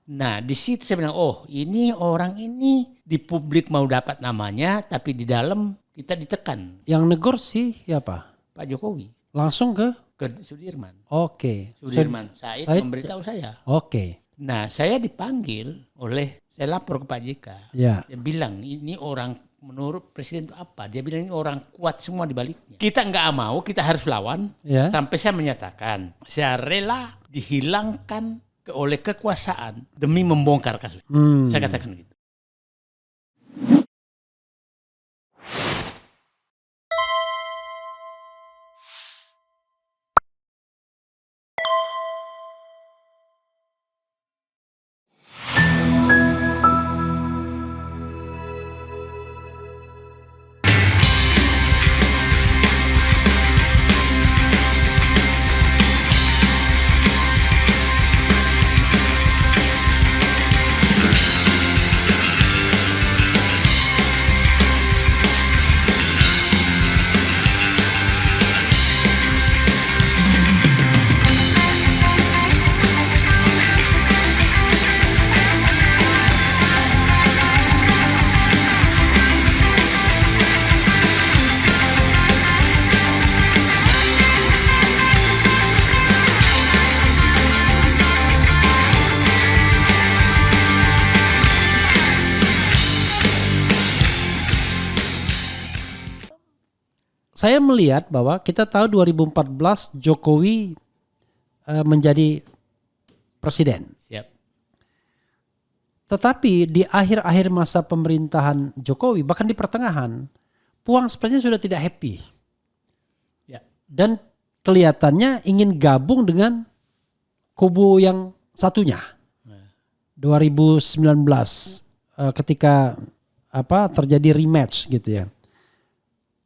Nah di situ saya bilang, oh ini orang ini di publik mau dapat namanya, tapi di dalam kita ditekan. Yang negor siapa? Pak Jokowi. Langsung ke Sudirman. Oke. Sudirman Said memberitahu saya. Oke. Nah saya dipanggil saya lapor ke Pak JK. Ya. Dia bilang ini orang menurut presiden itu apa? Dia bilang ini orang kuat semua di baliknya. Kita nggak mau, kita harus lawan. Ya. Sampai saya menyatakan saya rela dihilangkan oleh kekuasaan demi membongkar kasus. Saya katakan gitu. Saya melihat bahwa kita tahu 2014 Jokowi menjadi presiden. Siap. Tetapi di akhir-akhir masa pemerintahan Jokowi, bahkan di pertengahan, Puang sepertinya sudah tidak happy. Ya. Dan kelihatannya ingin gabung dengan kubu yang satunya. 2019 ketika terjadi rematch gitu ya.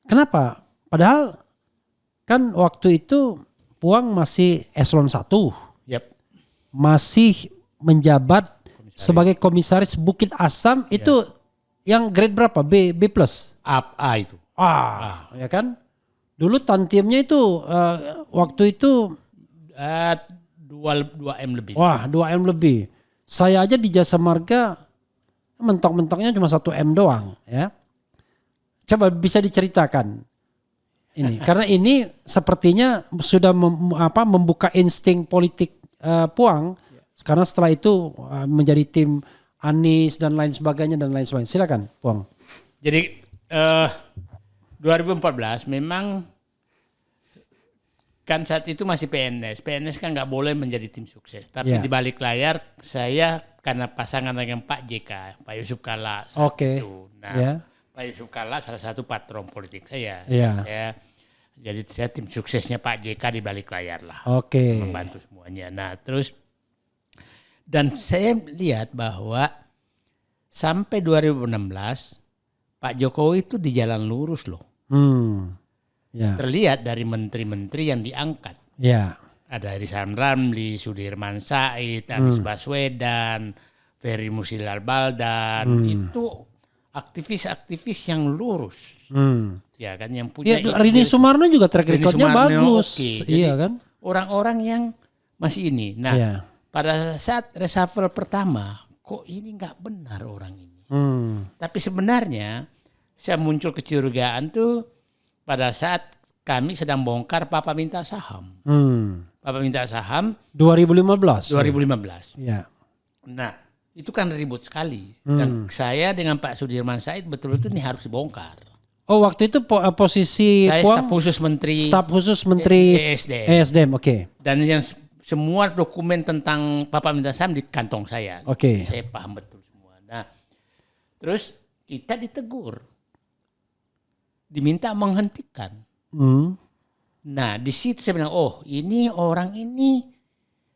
Kenapa? Padahal kan waktu itu Puang masih eselon 1. Yep. Masih menjabat sebagai komisaris Bukit Asam itu yang grade berapa? B plus? A itu. Ya kan? Dulu tantiemnya itu waktu itu 2M lebih. Wah, 2M lebih. Saya aja di Jasa Marga mentok-mentoknya cuma 1M doang ya. Coba bisa diceritakan ini karena ini sepertinya sudah membuka insting politik Puang karena setelah itu menjadi tim Anies dan lain sebagainya. Silakan Puang. Jadi 2014 memang kan saat itu masih PNS. PNS kan nggak boleh menjadi tim sukses. Tapi di balik layar saya karena pasangan dengan Pak JK, Pak Yusuf Kalla. Itu. Nah, Pak Yusuf Kalla salah satu patron politik saya. Jadi saya tim suksesnya Pak JK di balik layar lah. Membantu semuanya. Nah terus dan saya lihat bahwa sampai 2016 Pak Jokowi itu di jalan lurus loh. Terlihat dari menteri-menteri yang diangkat. Ada Rizal Ramli, Sudirman Said, Anies Baswedan, Ferry Musilal Baldan, itu aktivis-aktivis yang lurus, ya kan, yang punya. Rini Sumarno juga track recordnya bagus, iya kan. Orang-orang yang masih ini. Nah, pada saat reshuffle pertama, kok ini nggak benar orang ini. Tapi sebenarnya saya muncul kecurigaan tuh pada saat kami sedang bongkar Papa Minta Saham. Papa Minta Saham 2015. Ya. Nah. Itu kan ribut sekali. Dan saya dengan Pak Sudirman Said betul-betul ini harus dibongkar. Oh waktu itu posisi saya Puang, staf khusus menteri ESDM. Dan yang semua dokumen tentang Papa Minta Saham di kantong saya. Saya paham betul semua. Nah terus kita ditegur. Diminta menghentikan. Nah di situ saya bilang, oh ini orang ini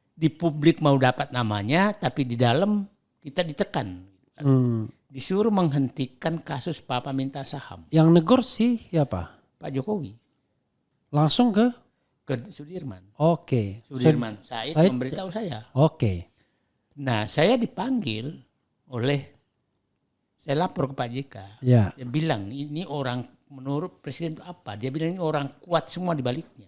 di publik mau dapat namanya, tapi di dalam kita ditekan. Disuruh menghentikan kasus Papa Minta Saham. Yang negor siapa? Pak Jokowi. Langsung ke Sudirman. Sudirman Said memberitahu saya. Nah saya dipanggil saya lapor ke Pak JK. Dia bilang ini orang menurut presiden itu apa? Dia bilang ini orang kuat semua di baliknya.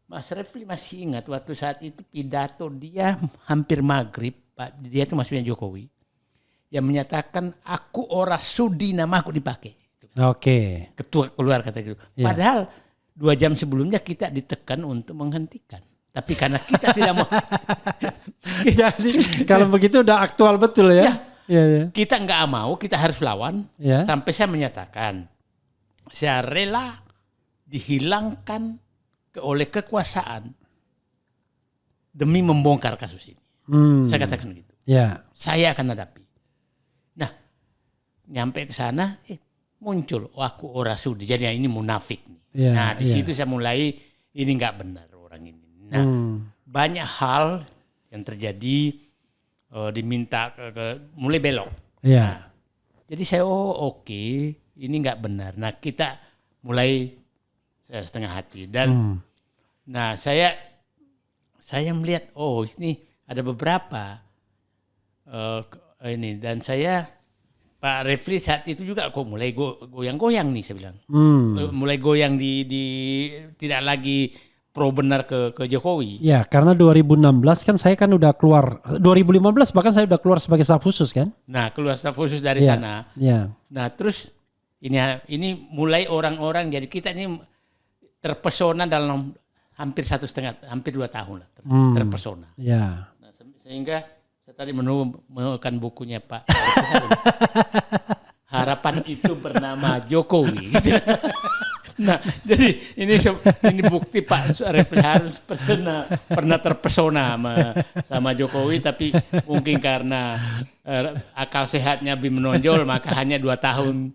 Mas Refli masih ingat waktu saat itu pidato dia hampir maghrib dia itu maksudnya Jokowi, yang menyatakan aku ora sudi namaku dipakai. Oke. Ketua keluar kata gitu. Ya. Padahal 2 jam sebelumnya kita ditekan untuk menghentikan. Tapi karena kita tidak mau. Jadi kalau begitu udah aktual betul ya. Ya. Kita nggak mau, kita harus lawan. Ya. Sampai saya menyatakan, saya rela dihilangkan oleh kekuasaan demi membongkar kasus ini. Saya katakan gitu. Ya. Saya akan hadapi. Nah, nyampe ke sana, muncul, aku ora sudi. Jadi ini munafik. Ya, nah, di situ saya mulai, ini nggak benar orang ini. Nah, banyak hal yang terjadi, diminta mulai belok. Ya. Nah, jadi saya oke, ini nggak benar. Nah, kita mulai setengah hati dan nah saya melihat ini ada beberapa ini dan saya Pak Refli saat itu juga kok mulai goyang-goyang nih saya bilang. Mulai goyang di tidak lagi pro benar ke Jokowi. Ya, karena 2016 kan saya kan udah keluar, 2015 bahkan saya udah keluar sebagai staf khusus kan. Nah, keluar staf khusus dari sana. Ya. Nah, terus ini mulai orang-orang jadi kita ini terpesona dalam hampir 2 tahun lah terpesona. Ya. Nah, sehingga saya tadi menemukan bukunya Pak Harapan Itu Bernama Jokowi. Gitu. Nah, jadi ini bukti Pak Refli harus pernah terpesona sama Jokowi, tapi mungkin karena akal sehatnya lebih menonjol, maka hanya 2 tahun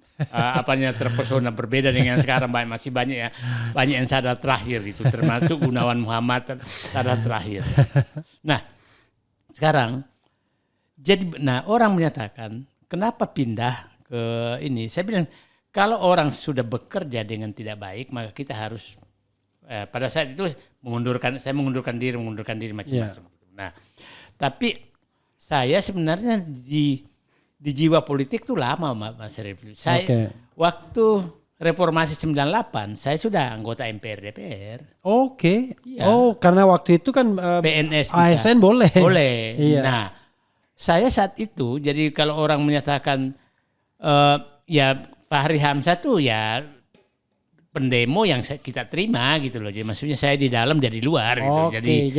terpesona, berbeda dengan sekarang masih banyak ya, banyak yang sadar terakhir gitu, termasuk Gunawan Muhammad sadar terakhir. Nah, sekarang orang menyatakan kenapa pindah ke ini? Saya bilang kalau orang sudah bekerja dengan tidak baik, maka kita harus pada saat itu saya mengundurkan diri macam-macam. Nah, tapi saya sebenarnya di jiwa politik itu lama, Mas Refli. Saya waktu reformasi 98 saya sudah anggota MPR DPR. Oke. Ya. Karena waktu itu kan PNS ASN boleh. Boleh. Iya. Nah, saya saat itu jadi kalau orang menyatakan Fahri Hamzah tuh ya pendemo yang kita terima gitu loh. Jadi maksudnya saya di dalam dari luar gitu. Jadi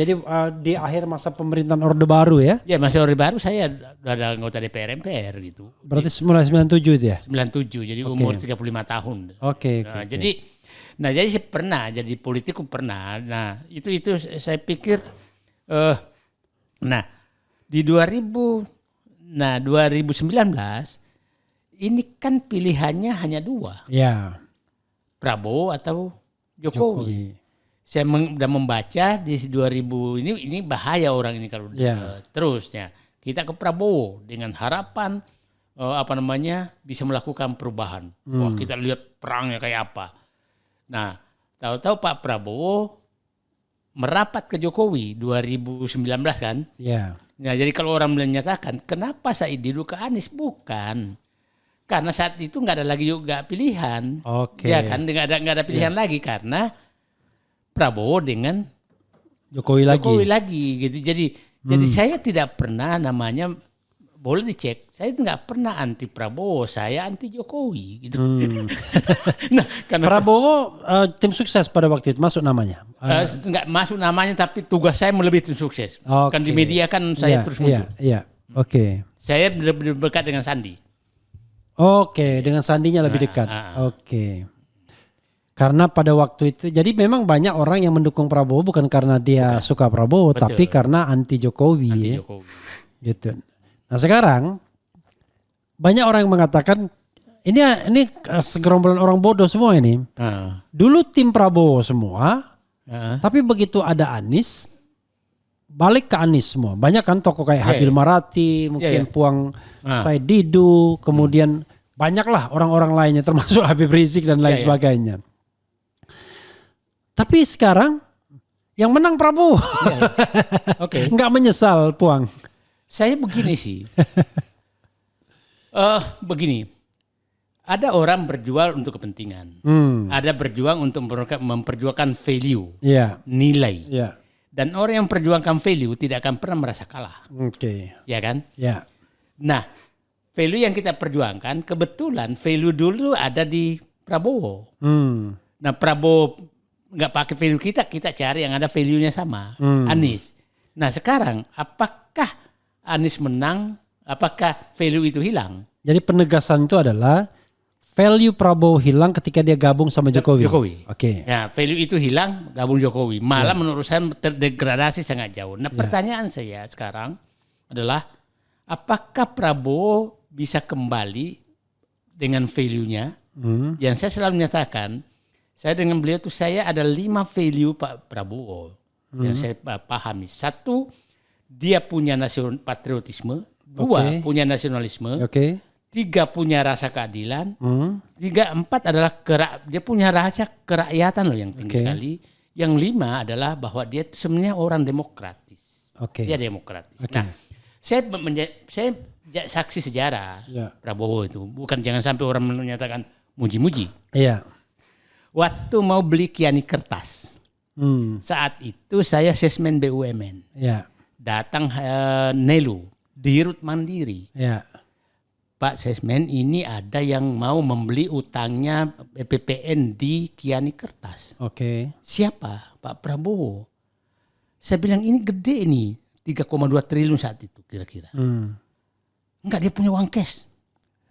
di akhir masa pemerintahan Orde Baru ya? Ya, masa Orde Baru saya ada anggota DPR MPR gitu. Berarti mulai 97 itu ya? 97, jadi umur 35 tahun. Jadi saya pernah jadi politikus pernah. Nah, itu saya pikir di 2019 ini kan pilihannya hanya 2. Ya. Prabowo atau Jokowi. Saya sudah membaca di 2000 ini bahaya orang ini kalau terusnya. Kita ke Prabowo dengan harapan bisa melakukan perubahan. Wah, kita lihat perangnya kayak apa. Nah, tahu-tahu Pak Prabowo merapat ke Jokowi 2019 kan? Iya. Nah, jadi kalau orang menyatakan kenapa Said Didu ke Anies, bukan. Karena saat itu nggak ada lagi juga pilihan, ya kan? Nggak ada pilihan lagi karena Prabowo dengan Jokowi lagi, gitu. Jadi saya tidak pernah namanya boleh dicek. Saya nggak pernah anti Prabowo, saya anti Jokowi, gitu. Nah, karena Prabowo tim sukses pada waktu itu masuk namanya. Nggak masuk namanya, tapi tugas saya melebihi tim sukses. Kan di media kan saya terus muncul. Iya. Saya lebih dekat dengan Sandi. Dengan Sandinya lebih dekat. Karena pada waktu itu, jadi memang banyak orang yang mendukung Prabowo bukan karena dia suka Prabowo, tapi karena anti Jokowi. Gitu. Nah, sekarang banyak orang yang mengatakan ini segerombolan orang bodoh semua ini. Dulu tim Prabowo semua, tapi begitu ada Anies, balik ke Anies semua. Banyak kan tokoh kayak Habil Marati, mungkin Puang Said Didu, kemudian banyaklah orang-orang lainnya termasuk Habib Rizik dan lain sebagainya. Tapi sekarang yang menang Prabowo. Nggak menyesal Puang. Saya begini sih. Begini. Ada orang berjuang untuk kepentingan. Ada berjuang untuk memperjuangkan value, nilai. Dan orang yang memperjuangkan value tidak akan pernah merasa kalah. Oke. Ya kan? Ya. Nah, value yang kita perjuangkan kebetulan value dulu ada di Prabowo. Nah, Prabowo nggak pakai value kita cari yang ada value-nya sama. Anies. Nah, sekarang apakah Anies menang? Apakah value itu hilang? Jadi penegasan itu adalah value Prabowo hilang ketika dia gabung sama Jokowi. Oke. Nah, value itu hilang, gabung Jokowi. Malah menurut saya terdegradasi sangat jauh. Nah, pertanyaan saya sekarang adalah apakah Prabowo bisa kembali dengan value-nya? Yang saya selalu menyatakan, saya dengan beliau itu saya ada 5 value Pak Prabowo yang saya pahami. 1, dia punya patriotisme. 2, punya nasionalisme. 3, punya rasa keadilan. 4 adalah dia punya rasa kerakyatan loh yang tinggi sekali. Yang 5 adalah bahwa dia sebenarnya orang demokratis. Dia demokratis. Nah, saya saksi sejarah Prabowo itu. Bukan jangan sampai orang menyatakan muji-muji. Iya. Waktu mau beli Kiani kertas. Saat itu saya sesmen BUMN. Datang Nelu, Dirut Mandiri. Pak Sesmen, ini ada yang mau membeli utangnya PPN di Kiani Kertas. Siapa? Pak Prabowo. Saya bilang ini gede nih, 3,2 triliun saat itu kira-kira. Enggak, dia punya uang cash.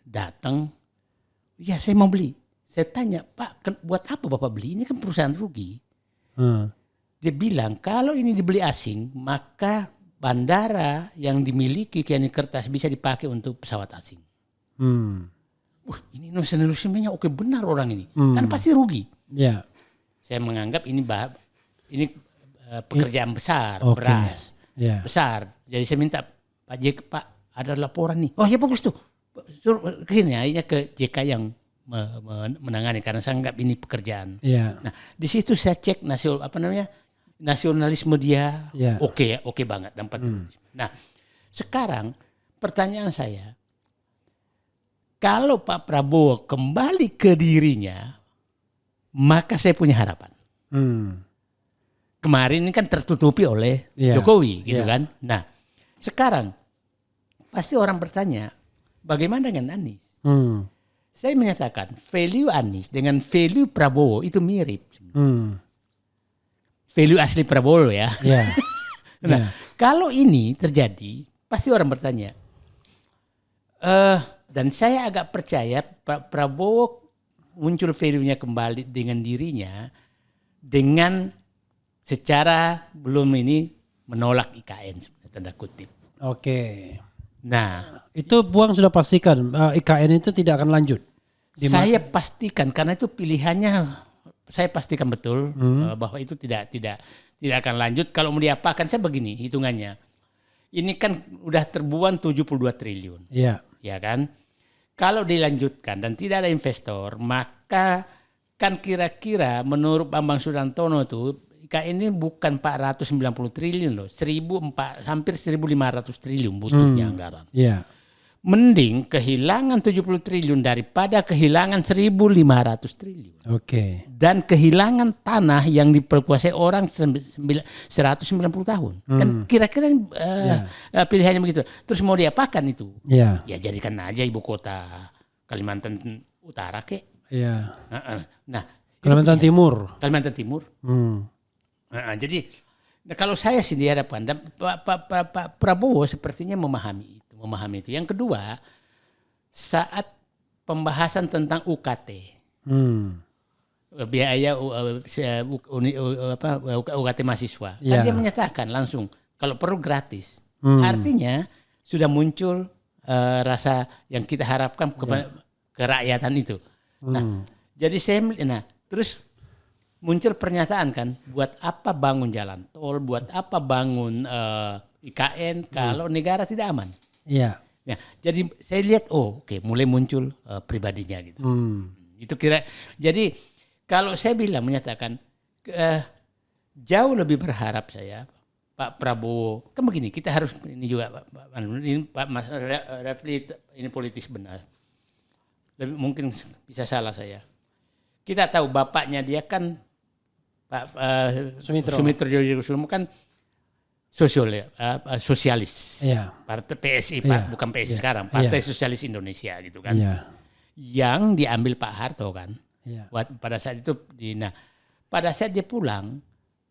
Datang, ya saya mau beli. Saya tanya, Pak buat apa Bapak beli? Ini kan perusahaan rugi. Dia bilang kalau ini dibeli asing, maka bandara yang dimiliki Kiani Kertas bisa dipakai untuk pesawat asing. Ini nasionalismenya oke benar orang ini. Kan pasti rugi. Saya menganggap ini pekerjaan besar, beras besar. Jadi saya minta Pak JK, Pak ada laporan nih. Oh ya bagus tuh. Suruh ke sini, akhirnya ke JK yang menangani karena saya anggap ini pekerjaan. Nah di situ saya cek nasionalisme dia oke banget dan patriotisme. Nah sekarang pertanyaan saya, kalau Pak Prabowo kembali ke dirinya, maka saya punya harapan. Kemarin ini kan tertutupi oleh Jokowi, gitu kan. Nah, sekarang pasti orang bertanya, bagaimana dengan Anies? Saya menyatakan value Anies dengan value Prabowo itu mirip. Value asli Prabowo ya. Nah, kalau ini terjadi, pasti orang bertanya. Dan saya agak percaya Pak Prabowo muncul value-nya kembali dengan dirinya dengan secara belum ini menolak IKN tanda kutip. Nah, itu Buang sudah pastikan IKN itu tidak akan lanjut. Saya pastikan karena itu pilihannya, saya pastikan betul bahwa itu tidak akan lanjut. Kalau mau diapakan, saya begini hitungannya. Ini kan udah terbuang 72 triliun. Ya kan? Kalau dilanjutkan dan tidak ada investor, maka kan kira-kira menurut Bambang Sudantono itu IKN ini bukan 490 triliun loh, hampir 1.500 triliun butuhnya anggaran. Mending kehilangan 70 triliun daripada kehilangan 1.500 triliun. Dan kehilangan tanah yang diperkuasai orang 190 tahun. Kan kira-kira pilihannya begitu. Terus mau diapakan itu? Ya jadikan aja ibu kota Kalimantan Utara kek. Nah, Kalimantan Timur. Jadi kalau saya sih dihadapkan, dan Pak Prabowo sepertinya memahami itu. Yang kedua, saat pembahasan tentang UKT, biaya UKT mahasiswa, kan dia menyatakan langsung kalau perlu gratis. Artinya sudah muncul rasa yang kita harapkan kerakyatan itu. Nah, jadi terus muncul pernyataan kan, buat apa bangun jalan tol, buat apa bangun IKN kalau negara tidak aman. Ya, jadi saya lihat mulai muncul pribadinya gitu. Itu jadi kalau saya menyatakan jauh lebih berharap saya Pak Prabowo, kan begini, kita harus ini juga Pak Mas Refli, ini politis benar. Mungkin bisa salah saya. Kita tahu bapaknya dia kan Pak Sumitro Joyokusumo kan sosialis. Partai PSI, bukan PSI sekarang, Partai Sosialis Indonesia gitu kan. Yang diambil Pak Harto kan. Pada saat itu pada saat dia pulang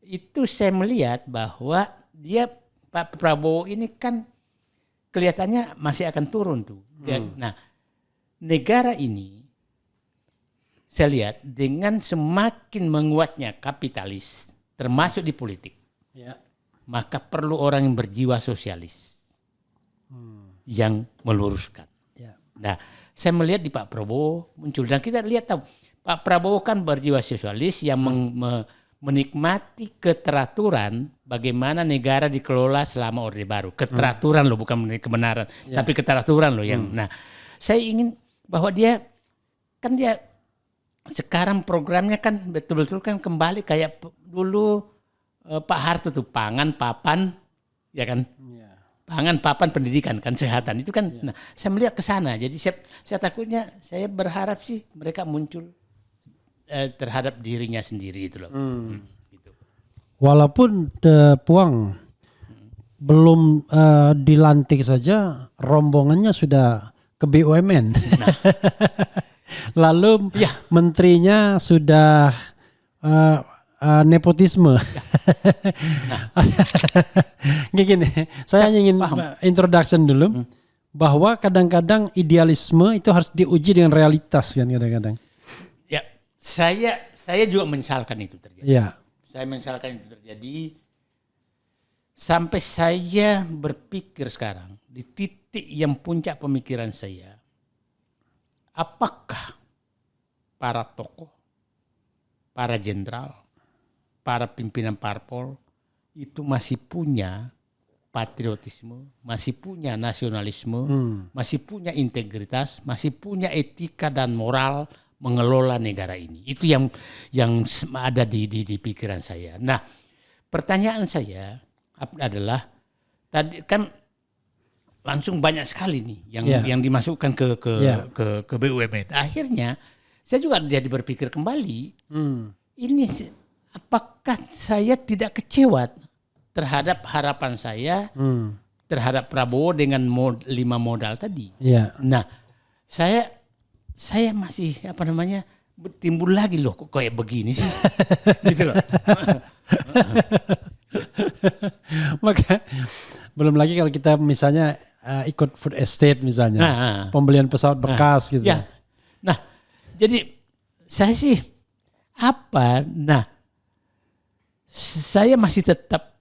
itu saya melihat bahwa Pak Prabowo ini kan kelihatannya masih akan turun tuh. Nah, negara ini saya lihat dengan semakin menguatnya kapitalis termasuk di politik. Maka perlu orang yang berjiwa sosialis yang meluruskan. Nah, saya melihat di Pak Prabowo muncul dan kita lihat tahu Pak Prabowo kan berjiwa sosialis yang menikmati keteraturan bagaimana negara dikelola selama Orde Baru. Keteraturan loh, bukan kebenaran, tapi keteraturan loh yang. Nah, saya ingin bahwa dia sekarang programnya kan betul-betul kan kembali kayak dulu Pak Harto tuh pangan, papan, ya kan? Pangan, papan, pendidikan, kan kesehatan itu kan. Nah, saya melihat ke sana. Jadi saya takutnya, saya berharap sih mereka muncul terhadap dirinya sendiri itu loh. Gitu. Walaupun Puang belum dilantik saja, rombongannya sudah ke BUMN. Lalu menterinya sudah nepotisme. Gini, saya ingin introduction dulu bahwa kadang-kadang idealisme itu harus diuji dengan realitas kan kadang-kadang. Ya, saya juga menyesalkan itu terjadi. Saya menyesalkan itu terjadi sampai saya berpikir sekarang di titik yang puncak pemikiran saya, apakah para tokoh, para jenderal, para pimpinan parpol itu masih punya patriotisme, masih punya nasionalisme, masih punya integritas, masih punya etika dan moral mengelola negara ini. Itu yang ada di pikiran saya. Nah, pertanyaan saya adalah tadi kan langsung banyak sekali nih yang dimasukkan ke BUMN. Akhirnya saya juga jadi berpikir kembali, ini apakah saya tidak kecewa terhadap harapan saya terhadap Prabowo dengan 5 modal tadi. Nah, saya masih timbul lagi loh kok kayak begini sih. Gitu loh. Maka belum lagi kalau kita misalnya ikut food estate misalnya, pembelian pesawat bekas gitu. Nah, jadi saya sih saya masih tetap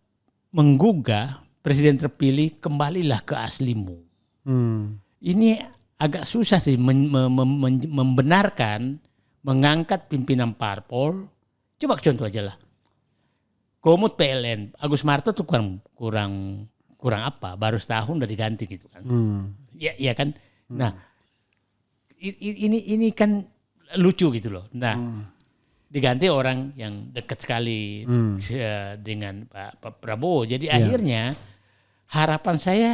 menggugah presiden terpilih kembalilah ke aslimu. Ini agak susah sih membenarkan mengangkat pimpinan parpol. Coba contoh aja lah. Komut PLN, Agus Marto tuh kurang apa? Baru setahun udah diganti gitu kan. Iya kan? Nah, ini kan lucu gitu loh. Nah, diganti orang yang dekat sekali dengan Pak Prabowo. Jadi akhirnya harapan saya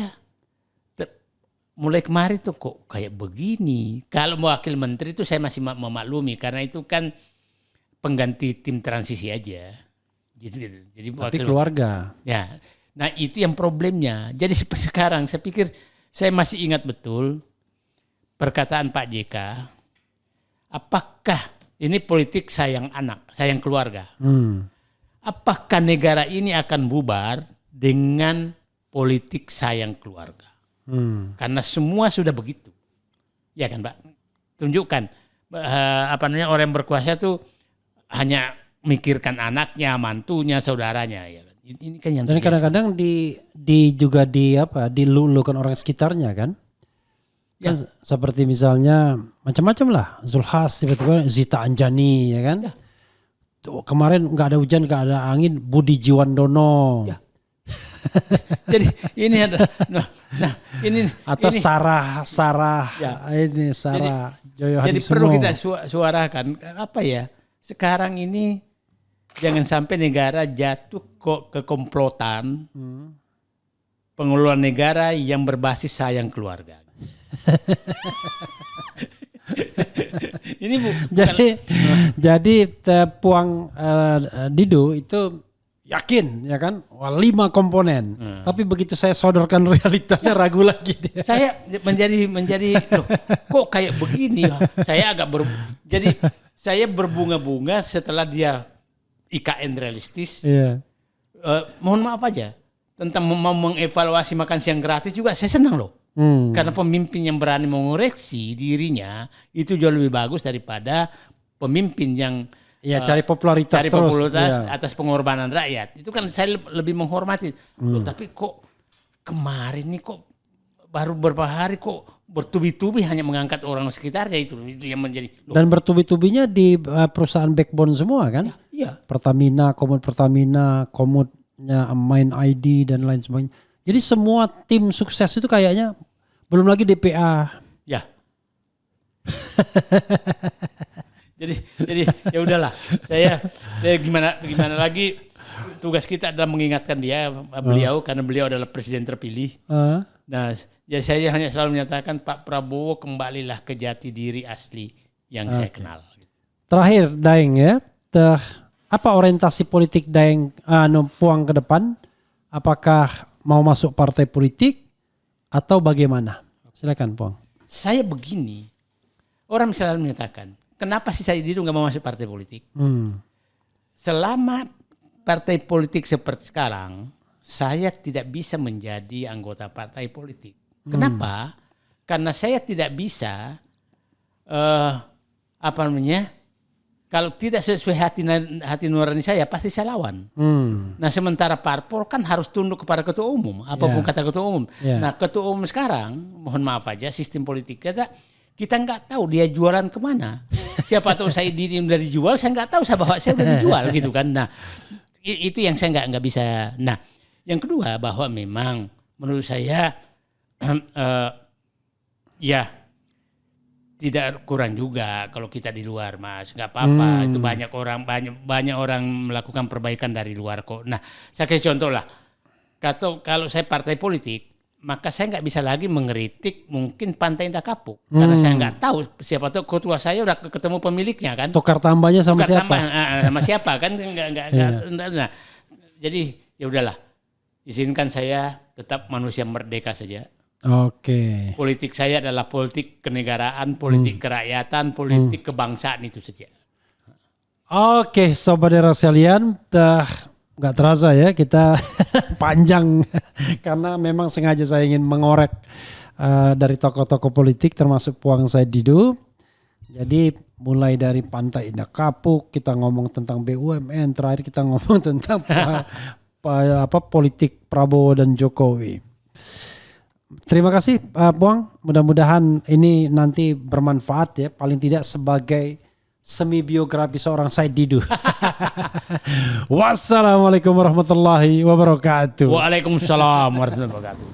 mulai kemarin tuh kok kayak begini. Kalau wakil menteri itu saya masih memaklumi karena itu kan pengganti tim transisi aja. Jadi tapi keluarga. Ya. Nah, itu yang problemnya. Jadi sekarang saya pikir saya masih ingat betul perkataan Pak JK. Apakah ini politik sayang anak, sayang keluarga? Apakah negara ini akan bubar dengan politik sayang keluarga? Karena semua sudah begitu, ya kan Pak? Tunjukkan orang yang berkuasa itu hanya mikirkan anaknya, mantunya, saudaranya, ya kan? Ini kan yang dan kadang-kadang dilulukan orang sekitarnya kan? Ya. Kan seperti misalnya macam-macam lah, Zulhas, tiba-tiba Zita Anjani, ya kan? Ya. Tuh, kemarin nggak ada hujan, nggak ada angin, Budi Jiwandono. Ya. Jadi ini ada, ini atau ini. Sarah, ini Sarah Joyo Hadi. Jadi perlu kita suarakan apa ya? Sekarang ini jangan sampai negara jatuh ke komplotan pengelolaan negara yang berbasis sayang keluarga. Ini jadi Puang Dido itu yakin ya kan, wah 5 komponen. Tapi begitu saya sodorkan realitasnya ragu lagi dia. Saya menjadi loh, kok kayak begini ya? Saya jadi saya berbunga-bunga setelah dia IKN realistis. Iya. Mohon maaf aja tentang mau mengevaluasi makan siang gratis juga saya senang loh. Karena pemimpin yang berani mengoreksi dirinya itu jauh lebih bagus daripada pemimpin yang cari popularitas atas pengorbanan rakyat. Itu kan saya lebih menghormati. Loh, tapi kok kemarin nih kok baru beberapa hari kok bertubi-tubi hanya mengangkat orang sekitarnya itu yang menjadi. Loh. Dan bertubi-tubinya di perusahaan backbone semua kan? Iya. Pertamina, komodnya Main ID dan lain sebagainya. Jadi semua tim sukses itu kayaknya belum lagi DPA. Ya. Jadi ya udahlah. Saya gimana lagi tugas kita adalah mengingatkan beliau karena beliau adalah presiden terpilih. Nah, ya saya hanya selalu menyatakan Pak Prabowo kembalilah ke jati diri asli yang saya kenal. Terakhir Daeng ya. Apa orientasi politik Daeng Puang ke depan? Apakah mau masuk partai politik atau bagaimana? Silakan Puang. Saya begini. Orang selalu menyatakan kenapa sih Said Didu nggak mau masuk partai politik? Selama partai politik seperti sekarang, saya tidak bisa menjadi anggota partai politik. Kenapa? Karena saya tidak bisa, kalau tidak sesuai hati nurani saya, pasti saya lawan. Nah sementara parpol kan harus tunduk kepada ketua umum, apapun kata ketua umum. Nah ketua umum sekarang, mohon maaf aja, sistem politik kita nggak tahu dia jualan kemana. Siapa tahu saya udah dijual, saya nggak tahu bahwa saya udah dijual gitu kan. Nah itu yang saya nggak bisa. Nah yang kedua bahwa memang menurut saya tidak kurang juga kalau kita di luar Mas, nggak apa-apa. Itu banyak orang melakukan perbaikan dari luar kok. Nah saya kasih contoh lah. Kalau saya partai politik, maka saya nggak bisa lagi mengkritik mungkin Pantai Indah Kapuk karena saya nggak tahu, siapa tahu ketua saya udah ketemu pemiliknya kan, tukar tambahnya sama siapa kan nah, jadi ya udahlah, izinkan saya tetap manusia merdeka saja. Oke. Politik saya adalah politik kenegaraan, politik kerakyatan, politik kebangsaan, itu saja. Oke, sobat era sekalian, nggak terasa ya kita panjang karena memang sengaja saya ingin mengorek dari tokoh-tokoh politik termasuk Puang Said Didu. Jadi mulai dari Pantai Indah Kapuk, kita ngomong tentang BUMN, terakhir kita ngomong tentang politik Prabowo dan Jokowi. Terima kasih Puang, mudah-mudahan ini nanti bermanfaat ya, paling tidak sebagai semi biografi seorang Said Didu. Wassalamualaikum warahmatullahi wabarakatuh. Waalaikumsalam warahmatullahi wabarakatuh.